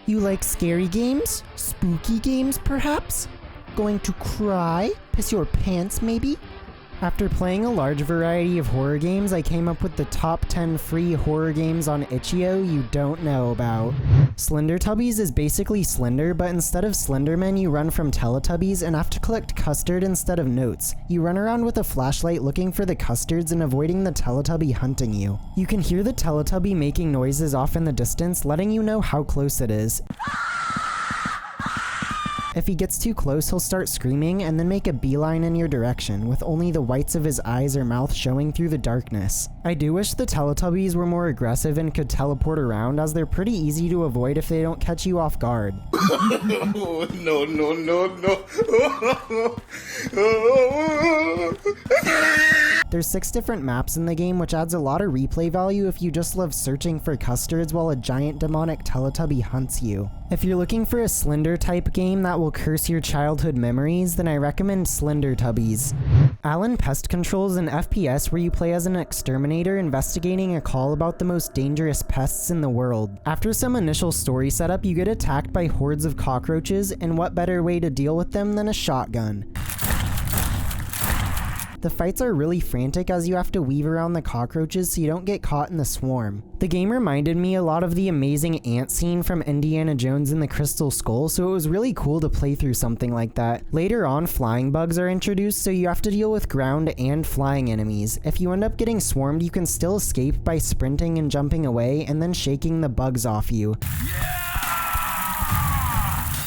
You like scary games? Spooky games, perhaps? Going to cry? Piss your pants, maybe? After playing a large variety of horror games, I came up with the top 10 free horror games on itch.io you don't know about. Slendertubbies is basically Slender, but instead of Slenderman, you run from Teletubbies and have to collect custard instead of notes. You run around with a flashlight looking for the custards and avoiding the Teletubby hunting you. You can hear the Teletubby making noises off in the distance, letting you know how close it is. If he gets too close, he'll start screaming and then make a beeline in your direction, with only the whites of his eyes or mouth showing through the darkness. I do wish the Teletubbies were more aggressive and could teleport around, as they're pretty easy to avoid if they don't catch you off guard. No. There's 6 different maps in the game, which adds a lot of replay value if you just love searching for custards while a giant demonic Teletubby hunts you. If you're looking for a Slender type game that will curse your childhood memories, then I recommend Slendertubbies. Pest controls an FPS where you play as an exterminator investigating a call about the most dangerous pests in the world. After some initial story setup, you get attacked by hordes of cockroaches, and what better way to deal with them than a shotgun? The fights are really frantic as you have to weave around the cockroaches so you don't get caught in the swarm. The game reminded me a lot of the amazing ant scene from Indiana Jones and the Crystal Skull, so it was really cool to play through something like that. Later on, flying bugs are introduced, so you have to deal with ground and flying enemies. If you end up getting swarmed, you can still escape by sprinting and jumping away and then shaking the bugs off you.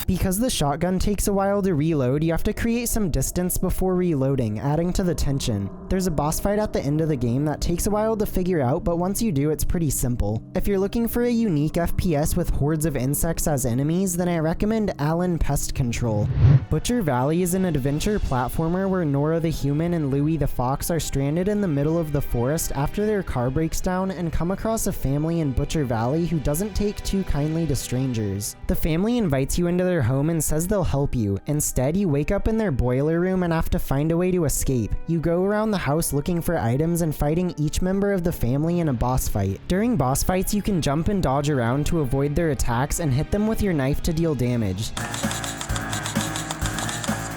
Because the shotgun takes a while to reload, you have to create some distance before reloading, adding to the tension. There's a boss fight at the end of the game that takes a while to figure out, but once you do, it's pretty simple. If you're looking for a unique FPS with hordes of insects as enemies, then I recommend Pest Control. Butcher Valley is an adventure platformer where Nora the human and Louie the fox are stranded in the middle of the forest after their car breaks down and come across a family in Butcher Valley who doesn't take too kindly to strangers. The family invites you into their home and says they'll help you. Instead, you wake up in their boiler room and have to find a way to escape. You go around the house looking for items and fighting each member of the family in a boss fight. During boss fights, you can jump and dodge around to avoid their attacks and hit them with your knife to deal damage.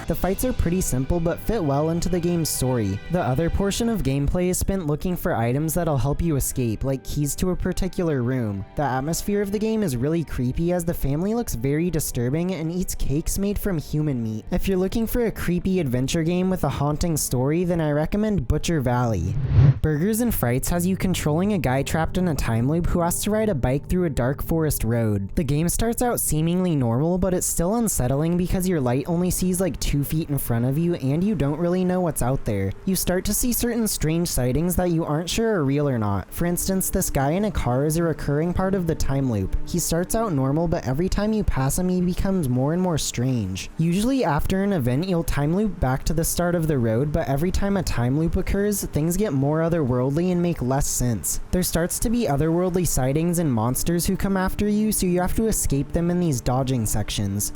The fights are pretty simple but fit well into the game's story. The other portion of gameplay is spent looking for items that'll help you escape, like keys to a particular room. The atmosphere of the game is really creepy as the family looks very disturbing and eats cakes made from human meat. If you're looking for a creepy adventure game with a haunting story, then I recommend Butcher Valley. Burgers and Frights has you controlling a guy trapped in a time loop who has to ride a bike through a dark forest road. The game starts out seemingly normal, but it's still unsettling because your light only sees like 2 feet in front of you and you don't really know what's out there. You start to see certain strange sightings that you aren't sure are real or not. For instance, this guy in a car is a recurring part of the time loop. He starts out normal, but every time you pass him, he becomes more and more strange. Usually after an event, you'll time loop back to the start of the road, but every time a time loop occurs, things get more otherworldly and make less sense. There starts to be otherworldly sightings and monsters who come after you, so you have to escape them in these dodging sections.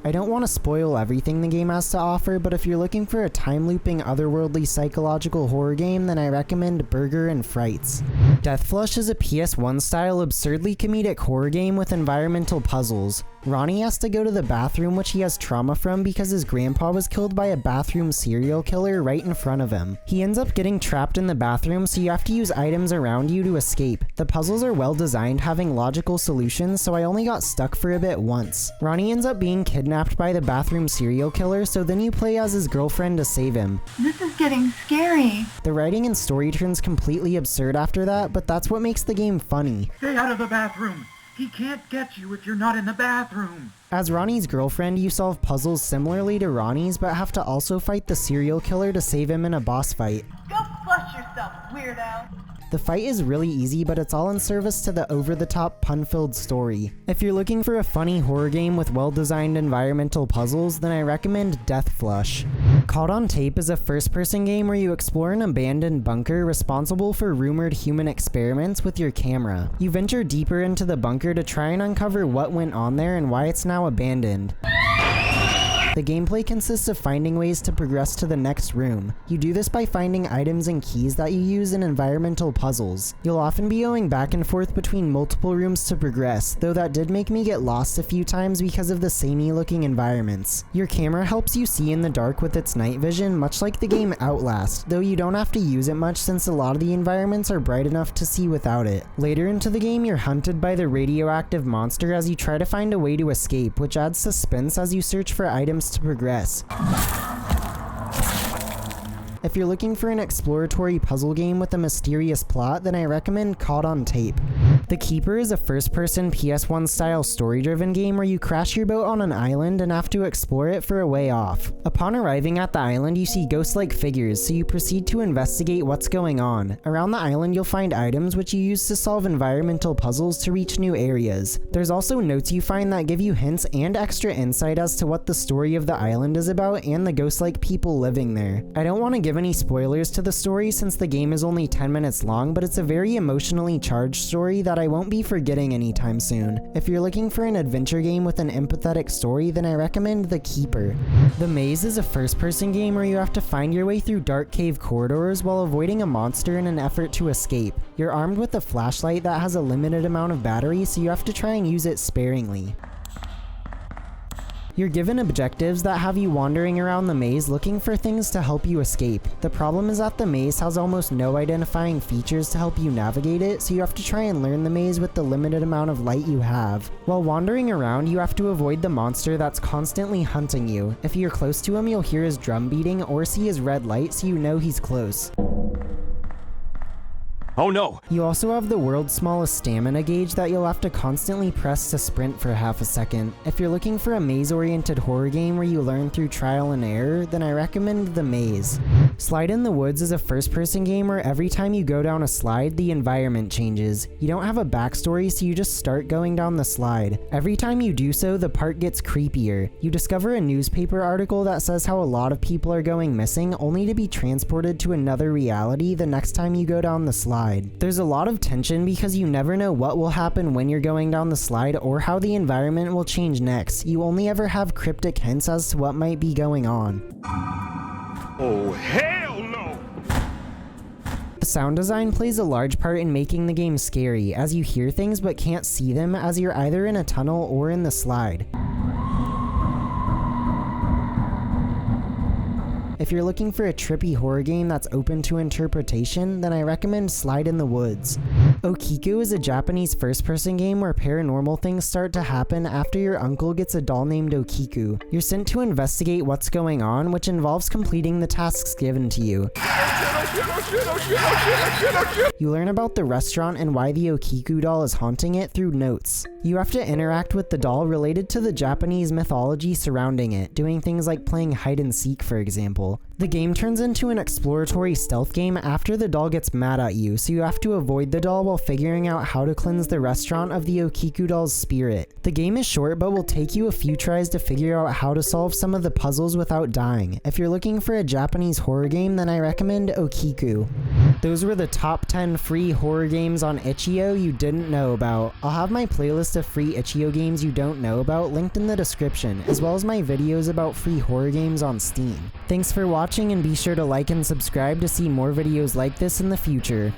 I don't want to spoil everything the game has to offer, but if you're looking for a time-looping, otherworldly psychological horror game, then I recommend Burger and Frights. Death Flush is a PS1-style absurdly comedic horror game with environmental puzzles. Ronnie has to go to the bathroom, which he has trauma from because his grandpa was killed by a bathroom serial killer right in front of him. He ends up getting trapped in the bathroom, so you have to use items around you to escape. The puzzles are well designed, having logical solutions, so I only got stuck for a bit once. Ronnie ends up being kidnapped by the bathroom serial killer, so then you play as his girlfriend to save him. This is getting scary. The writing and story turns completely absurd after that, but that's what makes the game funny. Stay out of the bathroom! He can't get you if you're not in the bathroom! As Ronnie's girlfriend, you solve puzzles similarly to Ronnie's, but have to also fight the serial killer to save him in a boss fight. Go flush yourself, weirdo. The fight is really easy, but it's all in service to the over-the-top, pun-filled story. If you're looking for a funny horror game with well-designed environmental puzzles, then I recommend Death Flush. Caught on Tape is a first-person game where you explore an abandoned bunker responsible for rumored human experiments with your camera. You venture deeper into the bunker to try and uncover what went on there and why it's now abandoned. The gameplay consists of finding ways to progress to the next room. You do this by finding items and keys that you use in environmental puzzles. You'll often be going back and forth between multiple rooms to progress, though that did make me get lost a few times because of the samey looking environments. Your camera helps you see in the dark with its night vision, much like the game Outlast, though you don't have to use it much since a lot of the environments are bright enough to see without it. Later into the game, you're hunted by the radioactive monster as you try to find a way to escape, which adds suspense as you search for items to progress. If you're looking for an exploratory puzzle game with a mysterious plot, then I recommend Caught on Tape. The Keeper is a first-person PS1 style story-driven game where you crash your boat on an island and have to explore it for a way off. Upon arriving at the island, you see ghost-like figures, so you proceed to investigate what's going on. Around the island, you'll find items which you use to solve environmental puzzles to reach new areas. There's also notes you find that give you hints and extra insight as to what the story of the island is about and the ghost-like people living there. I don't want to give any spoilers to the story since the game is only 10 minutes long, but it's a very emotionally charged story that I won't be forgetting anytime soon. If you're looking for an adventure game with an empathetic story, then I recommend The Keeper. The Maze is a first-person game where you have to find your way through dark cave corridors while avoiding a monster in an effort to escape. You're armed with a flashlight that has a limited amount of battery, so you have to try and use it sparingly. You're given objectives that have you wandering around the maze looking for things to help you escape. The problem is that the maze has almost no identifying features to help you navigate it, so you have to try and learn the maze with the limited amount of light you have. While wandering around, you have to avoid the monster that's constantly hunting you. If you're close to him, you'll hear his drum beating or see his red light, so you know he's close. Oh no! You also have the world's smallest stamina gauge that you'll have to constantly press to sprint for half a second. If you're looking for a maze-oriented horror game where you learn through trial and error, then I recommend The Maze. Slide in the Woods is a first-person game where every time you go down a slide, the environment changes. You don't have a backstory, so you just start going down the slide. Every time you do so, the part gets creepier. You discover a newspaper article that says how a lot of people are going missing, only to be transported to another reality the next time you go down the slide. There's a lot of tension because you never know what will happen when you're going down the slide or how the environment will change next. You only ever have cryptic hints as to what might be going on. Oh hell no! The sound design plays a large part in making the game scary, as you hear things but can't see them as you're either in a tunnel or in the slide. If you're looking for a trippy horror game that's open to interpretation, then I recommend Slide in the Woods. Okiku is a Japanese first-person game where paranormal things start to happen after your uncle gets a doll named Okiku. You're sent to investigate what's going on, which involves completing the tasks given to you. You learn about the restaurant and why the Okiku doll is haunting it through notes. You have to interact with the doll related to the Japanese mythology surrounding it, doing things like playing hide and seek, for example. The game turns into an exploratory stealth game after the doll gets mad at you, so you have to avoid the doll while figuring out how to cleanse the restaurant of the Okiku doll's spirit. The game is short but will take you a few tries to figure out how to solve some of the puzzles without dying. If you're looking for a Japanese horror game, then I recommend Okiku. Those were the top 10 free horror games on itch.io you didn't know about. I'll have my playlist of free itch.io games you don't know about linked in the description, as well as my videos about free horror games on Steam. Thanks for watching and be sure to like and subscribe to see more videos like this in the future.